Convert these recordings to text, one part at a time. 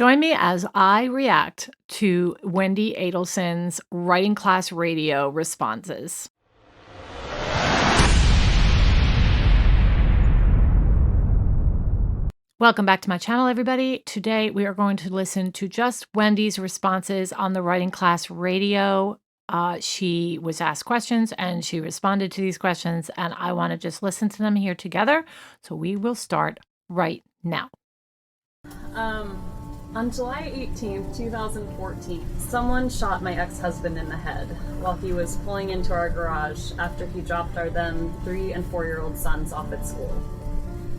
Join me as I react to Wendi Adelson's writing class radio responses. Welcome back to my channel, everybody. Today we are going to listen to just Wendi's responses on the writing class radio. She was asked questions and she responded to these questions, and I want to just listen to them here together. So we will start right now. On July 18th, 2014, someone shot my ex-husband in the head while he was pulling into our garage after he dropped our then 3- and 4-year-old sons off at school.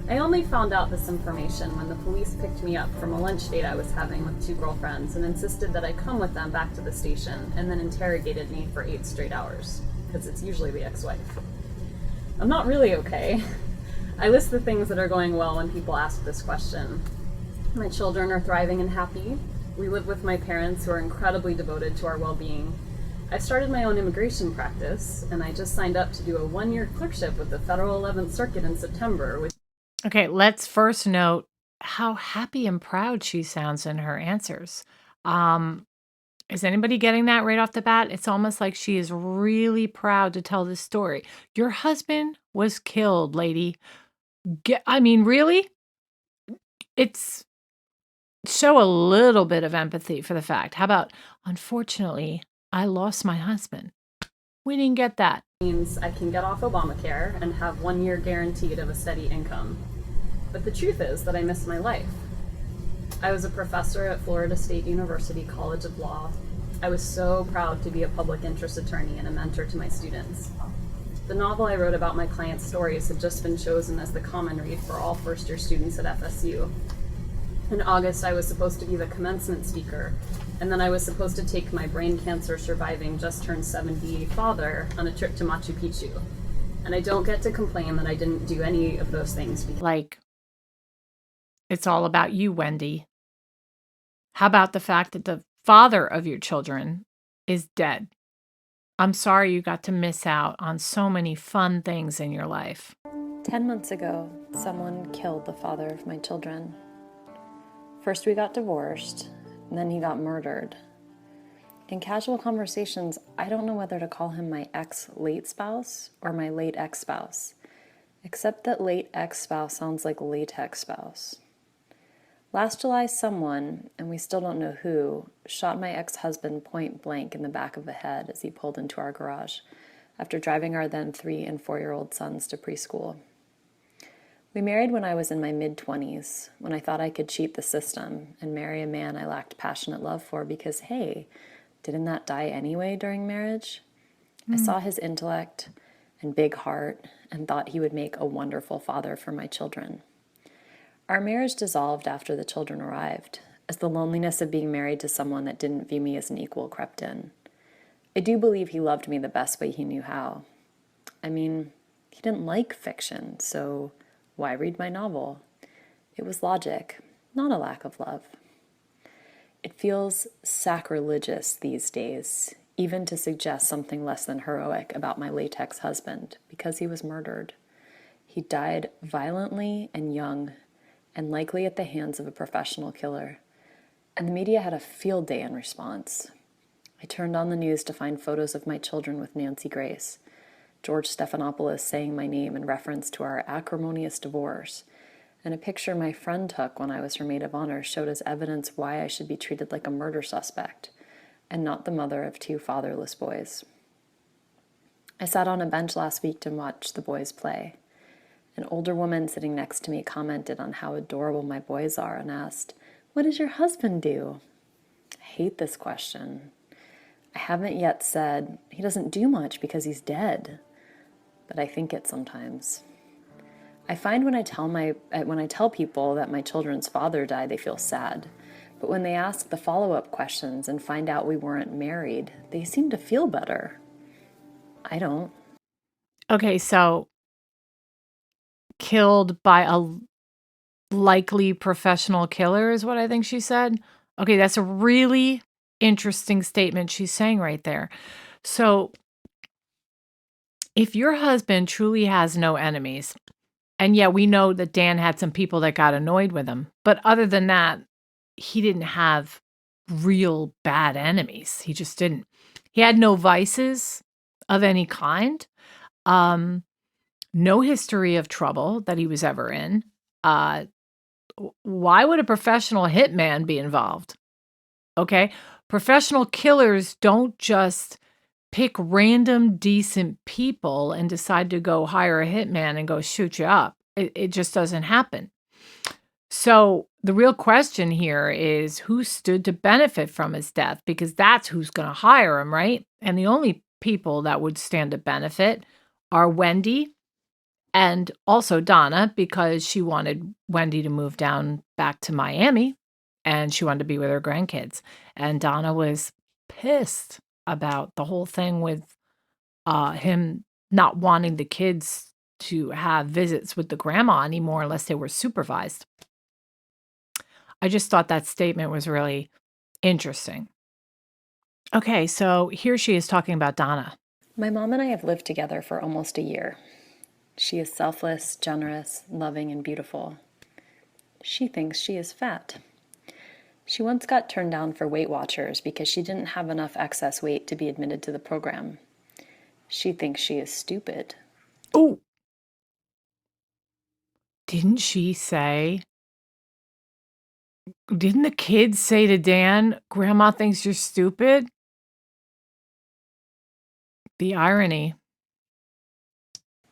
I only found out this information when the police picked me up from a lunch date I was having with 2 girlfriends and insisted that I come with them back to the station, and then interrogated me for 8 straight hours, because it's usually the ex-wife. I'm not really okay. I list the things that are going well when people ask this question. My children are thriving and happy. We live with my parents who are incredibly devoted to our well-being. I started my own immigration practice, and I just signed up to do a 1-year clerkship with the Federal 11th Circuit in September, which... Okay, let's first note how happy and proud she sounds in her answers. Is anybody getting that right off the bat? It's almost like she is really proud to tell this story. Your husband was killed, lady. Really? It's show a little bit of empathy for the fact. How about, unfortunately, I lost my husband. We didn't get that. Means I can get off Obamacare and have 1 year guaranteed of a steady income. But the truth is that I missed my life. I was a professor at Florida State University College of Law. I was so proud to be a public interest attorney and a mentor to my students. The novel I wrote about my clients' stories had just been chosen as the common read for all first-year students at FSU. In August, I was supposed to be the commencement speaker, and then I was supposed to take my brain cancer surviving, just turned 70 father on a trip to Machu Picchu. And I don't get to complain that I didn't do any of those things. Like, it's all about you, Wendi. How about the fact that the father of your children is dead? I'm sorry you got to miss out on so many fun things in your life. 10 months ago, someone killed the father of my children. First we got divorced, and then he got murdered. In casual conversations, I don't know whether to call him my ex-late spouse or my late ex-spouse, except that late ex-spouse sounds like latex spouse. Last July, someone, and we still don't know who, shot my ex-husband point blank in the back of the head as he pulled into our garage after driving our then 3- and 4-year-old sons to preschool. We married when I was in my mid-20s, when I thought I could cheat the system and marry a man I lacked passionate love for because, hey, didn't that die anyway during marriage? I saw his intellect and big heart and thought he would make a wonderful father for my children. Our marriage dissolved after the children arrived, as the loneliness of being married to someone that didn't view me as an equal crept in. I do believe he loved me the best way he knew how. I mean, he didn't like fiction, so why read my novel? It was logic, not a lack of love. It feels sacrilegious these days, even to suggest something less than heroic about my latex husband, because he was murdered. He died violently and young, and likely at the hands of a professional killer. And the media had a field day in response. I turned on the news to find photos of my children with Nancy Grace, George Stephanopoulos saying my name in reference to our acrimonious divorce, and a picture my friend took when I was her maid of honor showed as evidence why I should be treated like a murder suspect, and not the mother of 2 fatherless boys. I sat on a bench last week to watch the boys play. An older woman sitting next to me commented on how adorable my boys are and asked, "What does your husband do?" I hate this question. I haven't yet said, he doesn't do much because he's dead, but I think it sometimes. I find when I tell people that my children's father died, they feel sad. But when they ask the follow-up questions and find out we weren't married, they seem to feel better. I don't. Okay, so killed by a likely professional killer is what I think she said. Okay, that's a really interesting statement she's saying right there. So if your husband truly has no enemies, and yeah, we know that Dan had some people that got annoyed with him, but other than that, he didn't have real bad enemies. He just didn't. He had no vices of any kind. Um, no history of trouble that he was ever in. Uh, why would a professional hitman be involved? Okay. Professional killers don't just pick random decent people and decide to go hire a hitman and go shoot you up. It just doesn't happen. So the real question here is who stood to benefit from his death? Because that's who's going to hire him, right? And the only people that would stand to benefit are Wendi and also Donna, because she wanted Wendi to move down back to Miami and she wanted to be with her grandkids. And Donna was pissed about the whole thing with him not wanting the kids to have visits with the grandma anymore unless they were supervised. I just thought that statement was really interesting. Okay, so here she is talking about Donna. My mom and I have lived together for almost a year. She is selfless, generous, loving, and beautiful. She thinks she is fat. She once got turned down for Weight Watchers because she didn't have enough excess weight to be admitted to the program. She thinks she is stupid. Oh, didn't she say? Didn't the kids say to Dan, Grandma thinks you're stupid? The irony.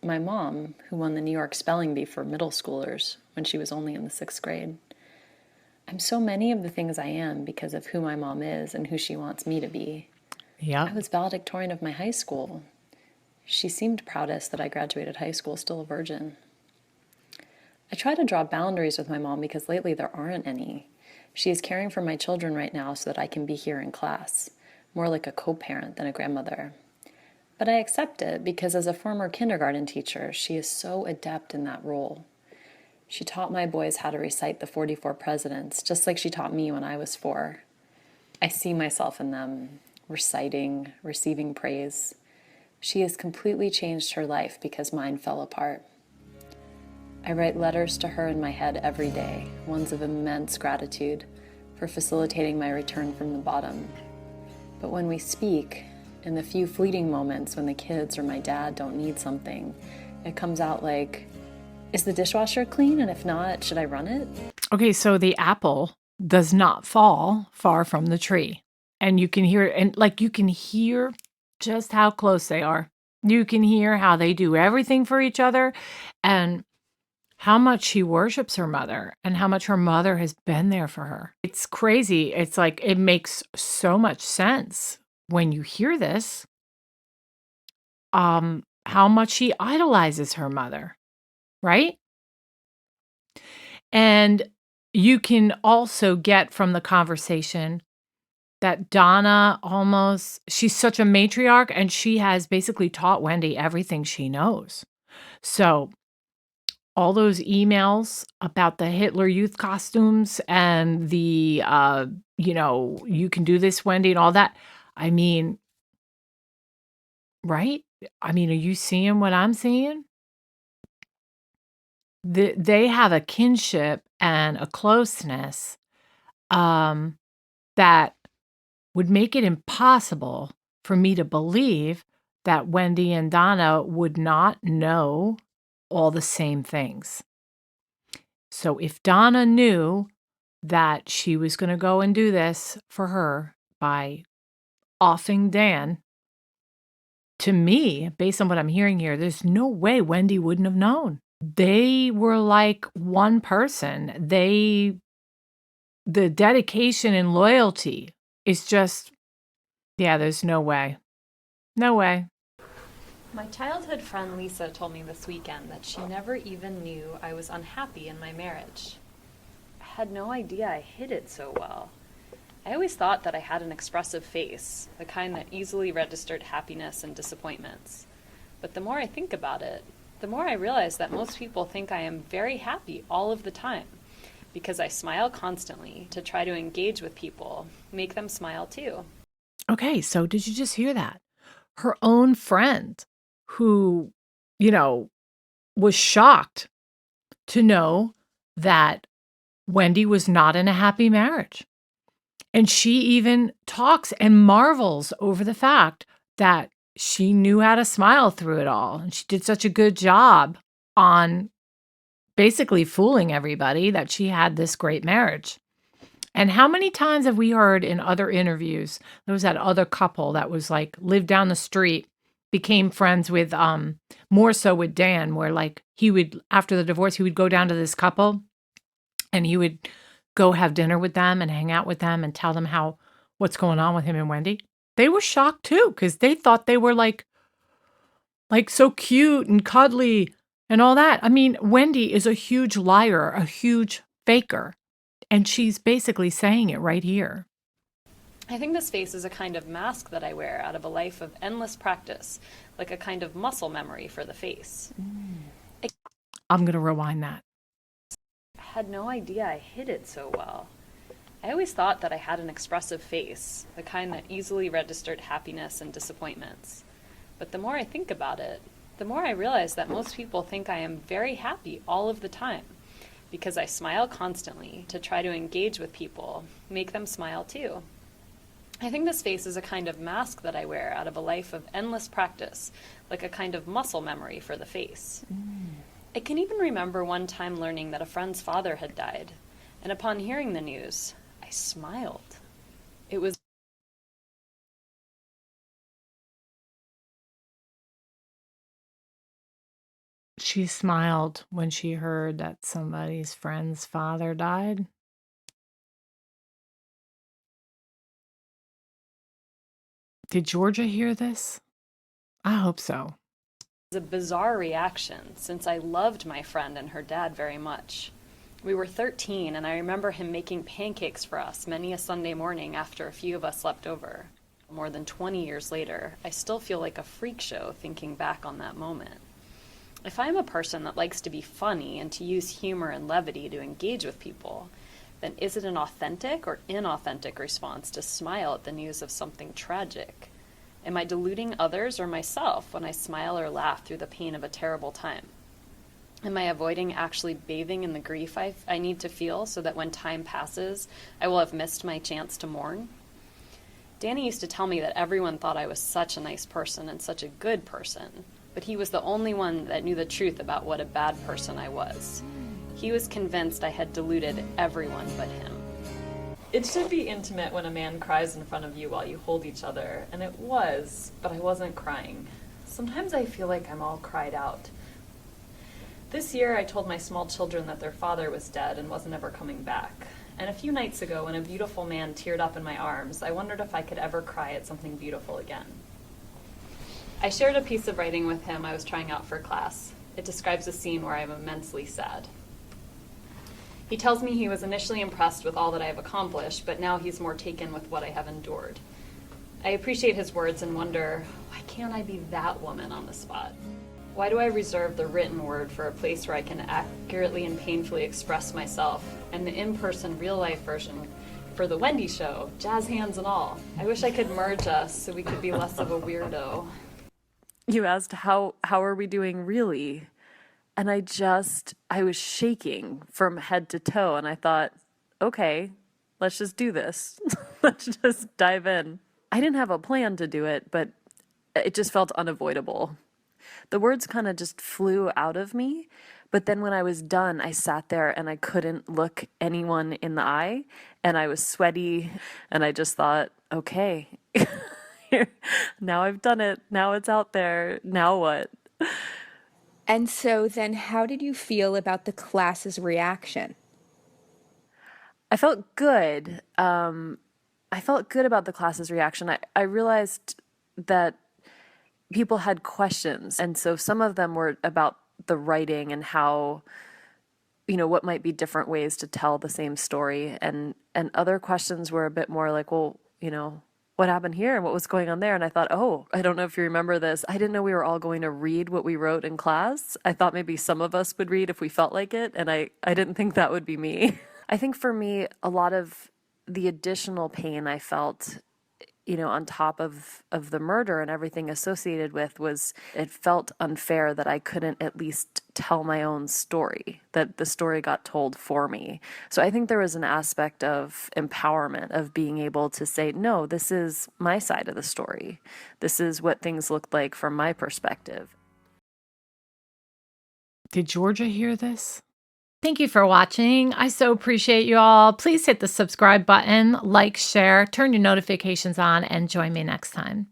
My mom, who won the New York Spelling Bee for middle schoolers when she was only in the 6th grade. I'm so many of the things I am because of who my mom is and who she wants me to be. Yeah. I was valedictorian of my high school. She seemed proudest that I graduated high school still a virgin. I try to draw boundaries with my mom because lately there aren't any. She is caring for my children right now so that I can be here in class, more like a co-parent than a grandmother. But I accept it because as a former kindergarten teacher, she is so adept in that role. She taught my boys how to recite the 44 presidents, just like she taught me when I was 4. I see myself in them, reciting, receiving praise. She has completely changed her life because mine fell apart. I write letters to her in my head every day, ones of immense gratitude for facilitating my return from the bottom. But when we speak, in the few fleeting moments when the kids or my dad don't need something, it comes out like, is the dishwasher clean? And if not, should I run it? Okay, so the apple does not fall far from the tree. And you can hear it, and like you can hear just how close they are. You can hear how they do everything for each other and how much she worships her mother and how much her mother has been there for her. It's crazy. It's like it makes so much sense when you hear this, how much she idolizes her mother, right? And you can also get from the conversation that Donna she's such a matriarch and she has basically taught Wendi everything she knows. So all those emails about the Hitler Youth costumes and the, you can do this, Wendi, and all that. I mean, right? I mean, are you seeing what I'm seeing? They have a kinship and a closeness that would make it impossible for me to believe that Wendi and Donna would not know all the same things. So if Donna knew that she was going to go and do this for her by offing Dan, to me, based on what I'm hearing here, there's no way Wendi wouldn't have known. They were like one person. The dedication and loyalty is just, yeah, there's no way. No way. My childhood friend Lisa told me this weekend that she never even knew I was unhappy in my marriage. I had no idea I hid it so well. I always thought that I had an expressive face, the kind that easily registered happiness and disappointments. But the more I think about it, the more I realize that most people think I am very happy all of the time, because I smile constantly to try to engage with people, make them smile too. Okay, so did you just hear that? Her own friend who, was shocked to know that Wendi was not in a happy marriage. And she even talks and marvels over the fact that she knew how to smile through it all. And she did such a good job on basically fooling everybody that she had this great marriage. And how many times have we heard in other interviews, there was that other couple that was like lived down the street, became friends with more so with Dan, where like he would, after the divorce, he would go down to this couple and he would go have dinner with them and hang out with them and tell them how what's going on with him and Wendi. They were shocked too, because they thought they were like so cute and cuddly and all that. I mean, Wendi is a huge liar, a huge faker. And she's basically saying it right here. I think this face is a kind of mask that I wear out of a life of endless practice, like a kind of muscle memory for the face. I'm going to rewind that. I had no idea I hid it so well. I always thought that I had an expressive face, the kind that easily registered happiness and disappointments. But the more I think about it, the more I realize that most people think I am very happy all of the time, because I smile constantly to try to engage with people, make them smile too. I think this face is a kind of mask that I wear out of a life of endless practice, like a kind of muscle memory for the face. I can even remember one time learning that a friend's father had died, and upon hearing the news, I smiled. It was She smiled when she heard that somebody's friend's father died. Did Georgia hear this? I hope so. a bizarre reaction, since I loved my friend and her dad very much. We were 13, and I remember him making pancakes for us many a Sunday morning after a few of us slept over. More than 20 years later, I still feel like a freak show thinking back on that moment. If I'm a person that likes to be funny and to use humor and levity to engage with people, then is it an authentic or inauthentic response to smile at the news of something tragic? Am I deluding others or myself when I smile or laugh through the pain of a terrible time? Am I avoiding actually bathing in the grief I need to feel so that when time passes, I will have missed my chance to mourn? Danny used to tell me that everyone thought I was such a nice person and such a good person, but he was the only one that knew the truth about what a bad person I was. He was convinced I had deluded everyone but him. It should be intimate when a man cries in front of you while you hold each other, and it was, but I wasn't crying. Sometimes I feel like I'm all cried out. This year I told my small children that their father was dead and wasn't ever coming back. And a few nights ago, when a beautiful man teared up in my arms, I wondered if I could ever cry at something beautiful again. I shared a piece of writing with him I was trying out for class. It describes a scene where I am immensely sad. He tells me he was initially impressed with all that I have accomplished, but now he's more taken with what I have endured. I appreciate his words and wonder, why can't I be that woman on the spot? Why do I reserve the written word for a place where I can accurately and painfully express myself, and the in-person, real-life version for the Wendi show, jazz hands and all? I wish I could merge us so we could be less of a weirdo. You asked, how are we doing really? And I was shaking from head to toe, and I thought, okay, let's just do this. Let's just dive in. I didn't have a plan to do it, but it just felt unavoidable. The words kind of just flew out of me, but then when I was done, I sat there and I couldn't look anyone in the eye, and I was sweaty, and I just thought, okay, now I've done it. Now it's out there. Now what? And so then how did you feel about the class's reaction? I felt good. I felt good about the class's reaction. I realized that people had questions, and so some of them were about the writing and how, what might be different ways to tell the same story, and other questions were a bit more like, well, what happened here and what was going on there? And I thought, oh, I don't know if you remember this. I didn't know we were all going to read what we wrote in class. I thought maybe some of us would read if we felt like it, and I didn't think that would be me. I think for me, a lot of the additional pain I felt, on top of the murder and everything associated with, was it felt unfair that I couldn't at least tell my own story, that the story got told for me. So I think there was an aspect of empowerment, of being able to say, no, this is my side of the story. This is what things looked like from my perspective. Did Georgia hear this? Thank you for watching. I so appreciate you all. Please hit the subscribe button, like, share, turn your notifications on, and join me next time.